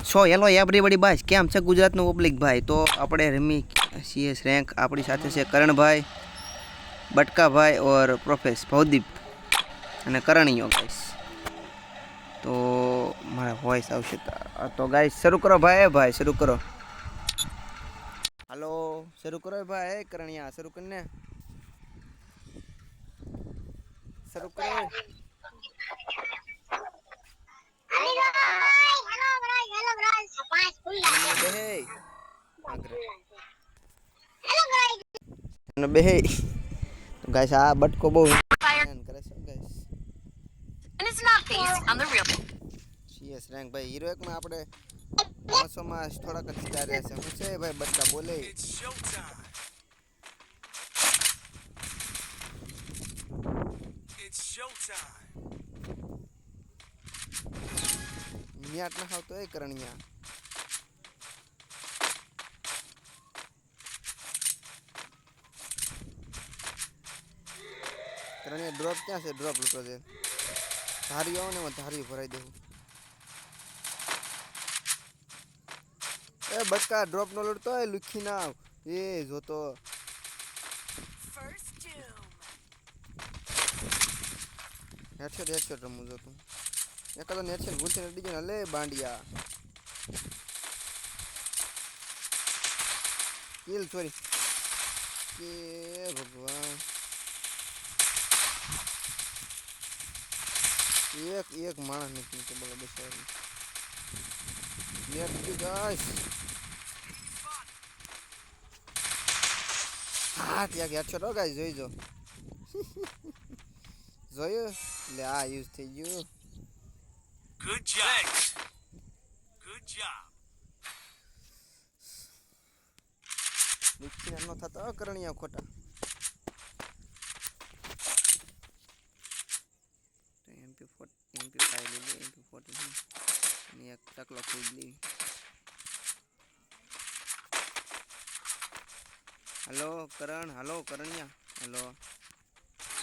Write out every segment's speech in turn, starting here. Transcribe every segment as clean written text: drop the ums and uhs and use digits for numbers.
So hello everybody by કેમ છે ગુજરાતનું પબ્લિક ભાઈ તો આપણે રમી સીએસ રેન્ક આપણી સાથે છે કરણભાઈ બટકાભાઈ ઓર પ્રોફેસ ભવદીપ અને કરણીયો ગાઈસ તો મારા વોઇસ આવશે તો ગાઈસ શરૂ કરો ભાઈ શરૂ કરો હાલો શરૂ કરો ભાઈ કરણિયા શરૂ કરીને શરૂ કરો બેહે ગાઈસ આ બટકો બહુ કરે છે guys And it's not based on the real. CS rank ભાઈ હીરો એક માં આપણે 500 માં થોડાક જ સ્ટાર રહેશે હું છે ભાઈ બટકા બોલે It's showtime. નિયાટ ના ખાવ તો એ કરણિયા કરણિયા ડ્રોપ ક્યાં છે ડ્રોપ લૂટો છે ધારી આવો ને એમાં ધારી ભરાઈ દેવું એ બટકા ડ્રોપ નો લૂટતો એ લુખી ના આવ એ જોતો First doom. હેડશોટ રમું જોતું એકાદો હેડશોટ ભૂલથી નડી ગયો લે બાંડિયા કિલ સોરી કે ભગવાન એક માણસ નથી તો બોલો બેસાડી નેટ કી ગાઈસ હા ત્યાં હેડશોટ હો ગાઈસ જોઈજો જોયું લે આ યુઝ થઈ ગયું Good job. Good job. લુખી નો થતો કરણિયા ખોટા MP5 લીધી MP40 અને એક ટકલો ખરીદ લીધી હાલો કરણ હાલો કરણિયા હાલો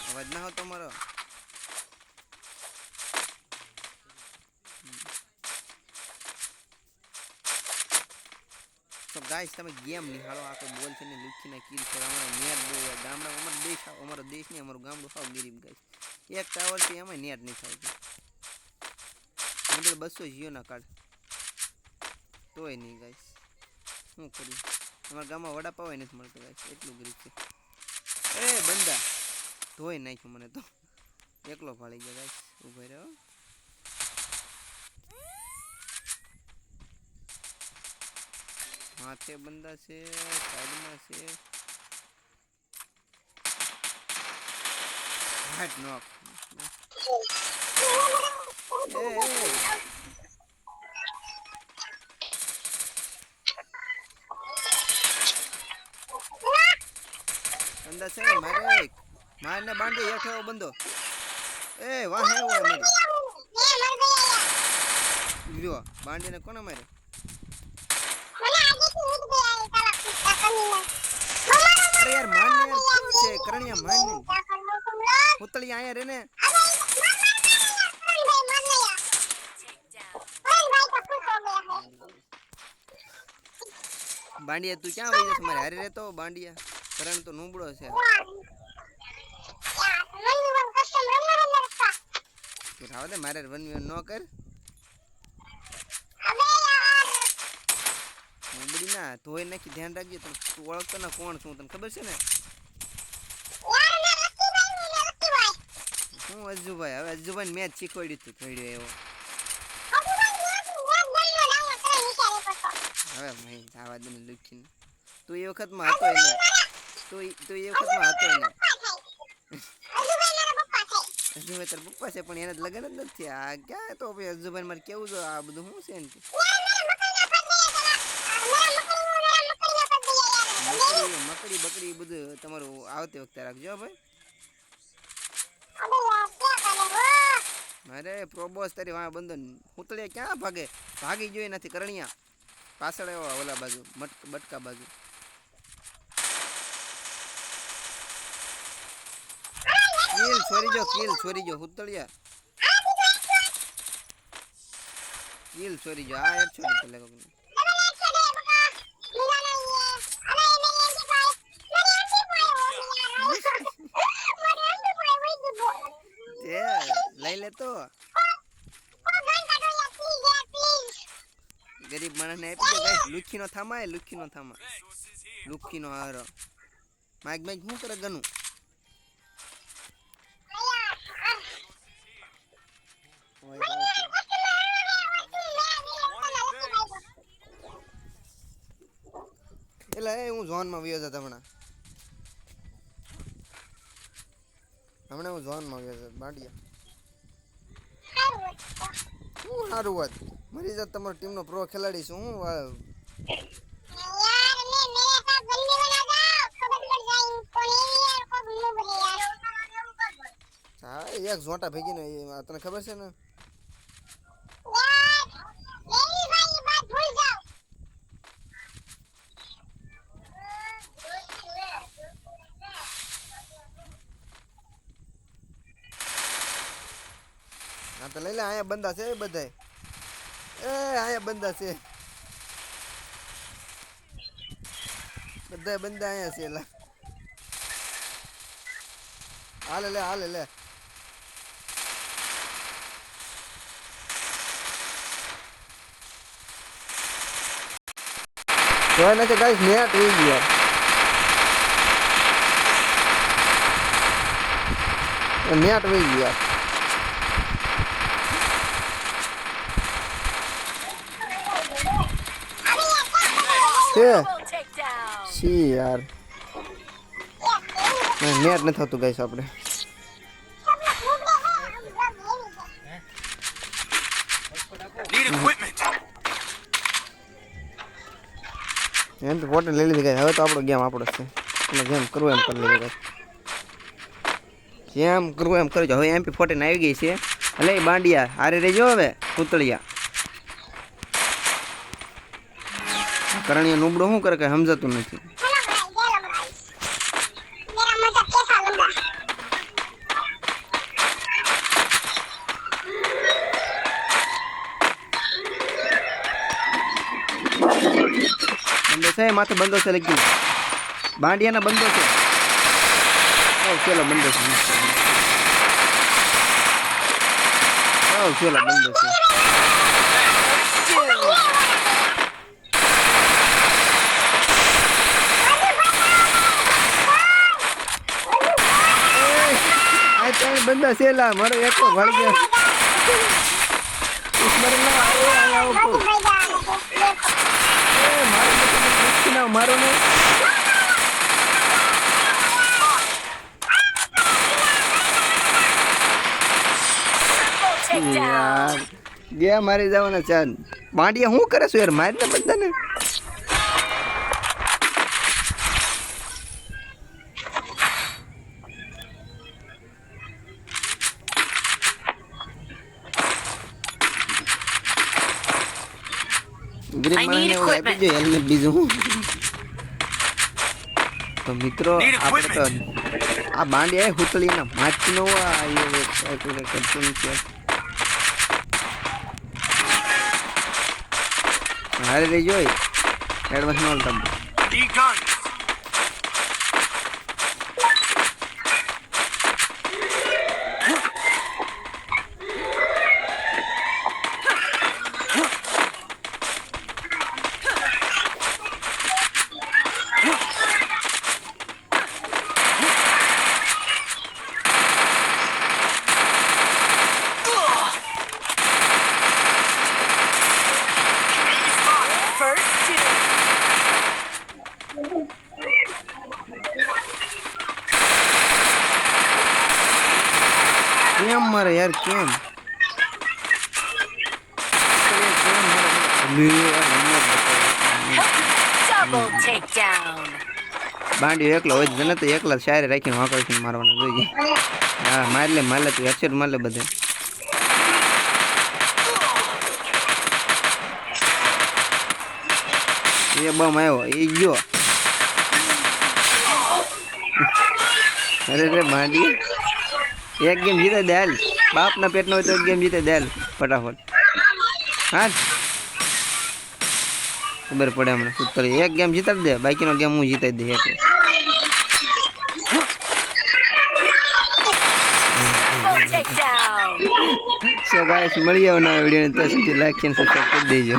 અવાજ ના આવતો મારો તો ગાઈસ તમે ગેમ નિહાળો આ કોઈ બોલ છે ને લુખી ના કિલ છે અમારો નેટ બહુ ગામડા અમારો દેશ નહીં અમારું ગામડું સાવ ગરીબ ગાઈસ એક ટાવર છે એમાં નેટ નહીં થાય અંદર 200 જીઓ ના કાર્ડ તોય નહીં ગાઈસ શું કર્યું અમારા ગામમાં વડાપાવ નથી મળતો ગાઈસ એટલું ગરીબ છે એ બંદા ધોઈ નાખ્યું મને તો એકલો ફાળી ગયો ગાઈસ ઉભો રહ્યો માથે બંદા છે સાઈડમાં છે હાટ નોક બંદા છે મારને બાંધી હેઠ એવો બંદો એ વાહ એવો મારી લ્યો બાંધીને કોને મારે અરે યાર મારને યાર શું છે કરણિયા મારને ઉતળી આયા રે ને બાંડિયા તું ક્યાં વઈ જશે મારે હારે રહેતો બાંડિયા કરણ તો નૂબળો છે રાવ દે મારે વન ન કર નૂબળી ના ધોઈ નાખી ધ્યાન રાખજે તું ઓળખતો ના કોણ છું તને ખબર છે ને હું અજુભાઈ હવે અજુભાઈ મેચ શીખવાડ્યું તું થોડ્યો એવો હવે ભાઈ આવા દે લુખીને તું એ વખતમાં હતો એને તું એ વખતમાં હતો એને અજુભાઈ તાર પપ્પા છે પણ એને લગન જ નથી આ ક્યાં તો ભાઈ અજુભાઈ મારે કેવું જો આ બધું શું છે ને મકડી બકડી બધું તમારું આવતી વખતે રાખજો ભાઈ અરે પ્રોબોસ તારી વાહ બંધન હુતળિયા ક્યાં ભાગી જોઈ નથી કરણિયા પાછળ આવ્યો ઓલા બાજુ બટકા બાજુ કિલ છોરી જો હુતળિયા કિલ ચોરી જો આ હેડશોટ પેલે કોક એ લઈ લે તો ગરીબ માણસને આપી દે ગાઈસ લુખીનો થામા Resources here. લુખીનો હારો માઈક શું કરે ગનું એટલે હું ઝોનમાં વ્યો જતો હમણાં હું ઝોનમાં વ્યો જતો બાંડિયા શું સારું વાત મરી જાત તમારી ટીમનો પ્રો ખેલાડી છું હું હા એક ઝોટા ભેગી ને તને ખબર છે ને હા તો લઈ લે અહીંયા બંદા છે બધાય અહીંયા બંદા છે બધા બંદા અહીંયા છે એલા હાલે લે જોઈ નથી ગાઈસ નેટ ઉઈ ગયો નેટ ઉઈ ગયો સી યાર નેટ નથી થતું ગાઈસ આપણે Need equipment. એમ તો ફોટો લઈ લીધી ગાઈસ હવે તો આપણો ગેમ આપણો છે તમે જેમ કરવું એમ કરી લેજો ગાઈસ જેમ કરવું એમ કરજો હવે MP14 આવી ગઈ છે એટલે બાંડિયા હારે રહેજો હવે પૂતળિયા કરણીય નુબડો શું કરે કે સમજાતું નથી બંદો છે માથે બંદો છે લગી બાંડિયાના બંદો છે ચલો બંદો છે ચલો બંદો છે બંદા સેલા મારો એક તો ભળ ગયો મારો ને યાર ગયા મારી જવાના ચાંદ બાંડિયા શું કરે છું યાર મારી ને બધાને બીજું તો મિત્રો આપણે તો આ બાંડિયા હુતળીના માછનો કરતું છે હારે રહી જોઈ એડવાન્સ નો તમ Need guns. કેમ મારે યાર કેમ Double takedown. બાંડી એકલો હોય જ ને તો એકલા શાયરે રાખીને વાંકડીને મારવાના જોઈએ હા માર લે તું હેડશોટ માર લે બધે એ બમ આવ્યો એ ગયો અરે રે બાંડી એક ગેમ જીતે દે હાલ બાપના પેટનો હોય તો એક ગેમ જીતે દે હાલ ફટાફટ હા ખબર પડે હમણાં શું કરે એક ગેમ જીતાડી દે બાકીનો ગેમ હું જીતાડી દે એકલો Double takedown. સો ગાઈસ મળી આવો નવા વિડીયો ને ત્યાં સુધી લાઈક અને સબસ્ક્રાઇબ કરી દેજો